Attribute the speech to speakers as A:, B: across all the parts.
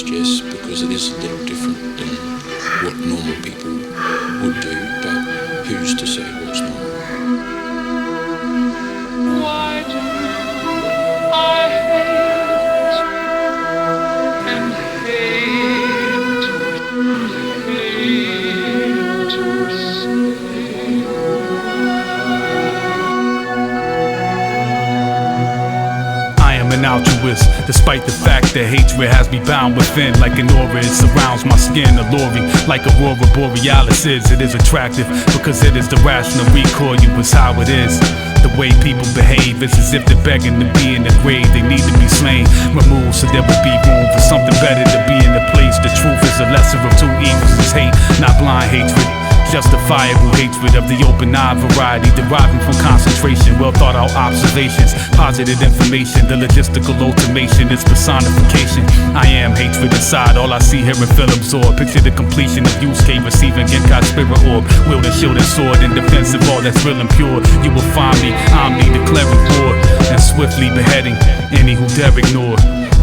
A: honest, yes, because it is a little different than what normal people would do, but who's to say what's normal?
B: Why do I hate and hate to say?
C: I am an altruist, despite the fact that hatred has me bound within. Like an aura, it surrounds my skin, alluring. Like aurora borealis is, it is attractive, because it is the rational recoil, you is how it is. The way people behave, it's as if they're begging to be in the grave. They need to be slain, removed, so there will be room for something better to be in the place. The truth is the lesser of two evils is hate, not blind hatred. Justifiable hatred of the open-eye variety, deriving from concentration, well-thought-out observations, positive information. The logistical automation is personification. I am hatred inside, all I see, hear, and feel absorbed. Picture the completion of use case receiving Genkai spirit orb, wielding shield and sword in defense of all that's real and pure. You will find me, I'm me, declaring war, and swiftly beheading any who dare ignore.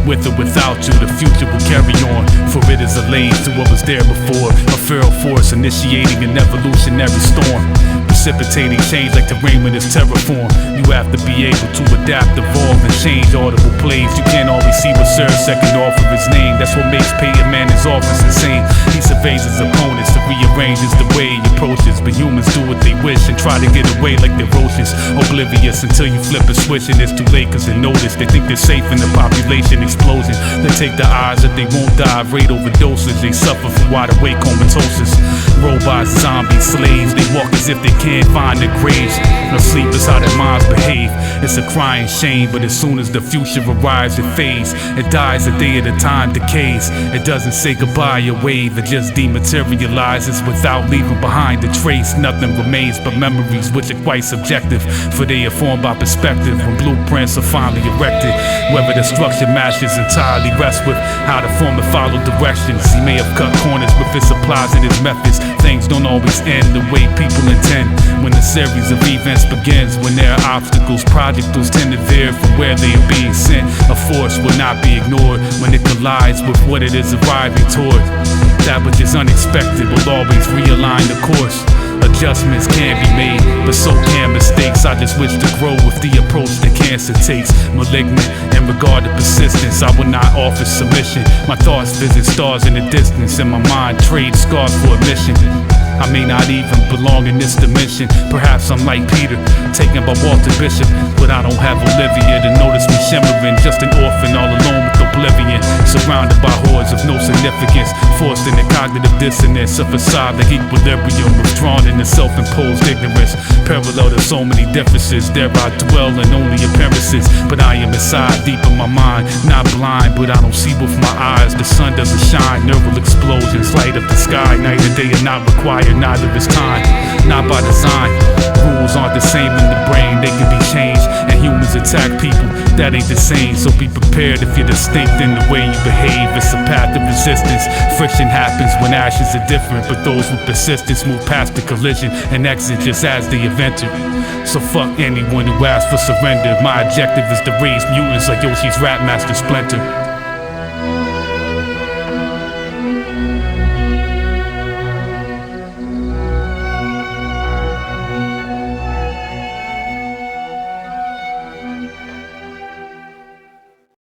C: With or without you, the future will carry on, for it is allayed to what was there before. A feral force initiating an evolutionary storm, precipitating change like terrain when it's terraform. You have to be able to adapt, evolve, and change audible plays. You can't always see what serves second off of his name. That's what makes Peyton Man his office insane. He surveys his opponents and rearranges the way he approaches, but humans do what they wish and try to get away like they're roaches, oblivious until you flip a switch and it's too late, cause they notice they think they're safe in the population explosion. They take the odds that they won't die, rate overdoses. They suffer from wide awake comatoses. Robots, zombies, slaves, they walk as if they can't find their graves. No sleep is how their minds behave. It's a crying shame, but as soon as the future arrives, it fades. It dies a day at a time, decays. It doesn't say goodbye or wave, it just dematerializes without leaving behind a trace. Nothing remains but memories, which are quite subjective, for they are formed by perspective when blueprints are finally erected. Whether the structure matches entirely rests with how the former follow directions. He may have cut corners with his supplies and his methods. Things don't always end the way people intend. When the series of events begins, when there are obstacles, projectiles tend to veer from where they are being sent. A force will not be ignored when it collides with what it is arriving toward. That which is unexpected will always realign the course. Adjustments can be made, but so can mistakes. I just wish to grow with the approach that cancer takes. Malignant in regard to persistence, I will not offer submission. My thoughts visit stars in the distance, and my mind trades scars for a mission. I may not even belong in this dimension. Perhaps I'm like Peter, taken by Walter Bishop, but I don't have Olivia to notice me shimmering. Just an orphan all alone with oblivion, surrounded by hordes of no significance, forced in the cognitive dissonance, a facade like equilibrium, withdrawn into self-imposed ignorance. Parallel to so many differences, there I dwell in only appearances, but I am inside, deep in my mind. Not blind, but I don't see with my eyes. The sun doesn't shine, neural explosions light up the sky. Night and day are not required, neither is time, not by design. Rules aren't the same in the brain, they can be changed, and humans attack people, that ain't the same. So be prepared if you're distinct in the way you behave. It's a path of resistance. Friction happens when actions are different, but those with persistence move past the collision and exit just as they have entered. So fuck anyone who asks for surrender. My objective is to raise mutants like Yoshi's Rap Master Splinter.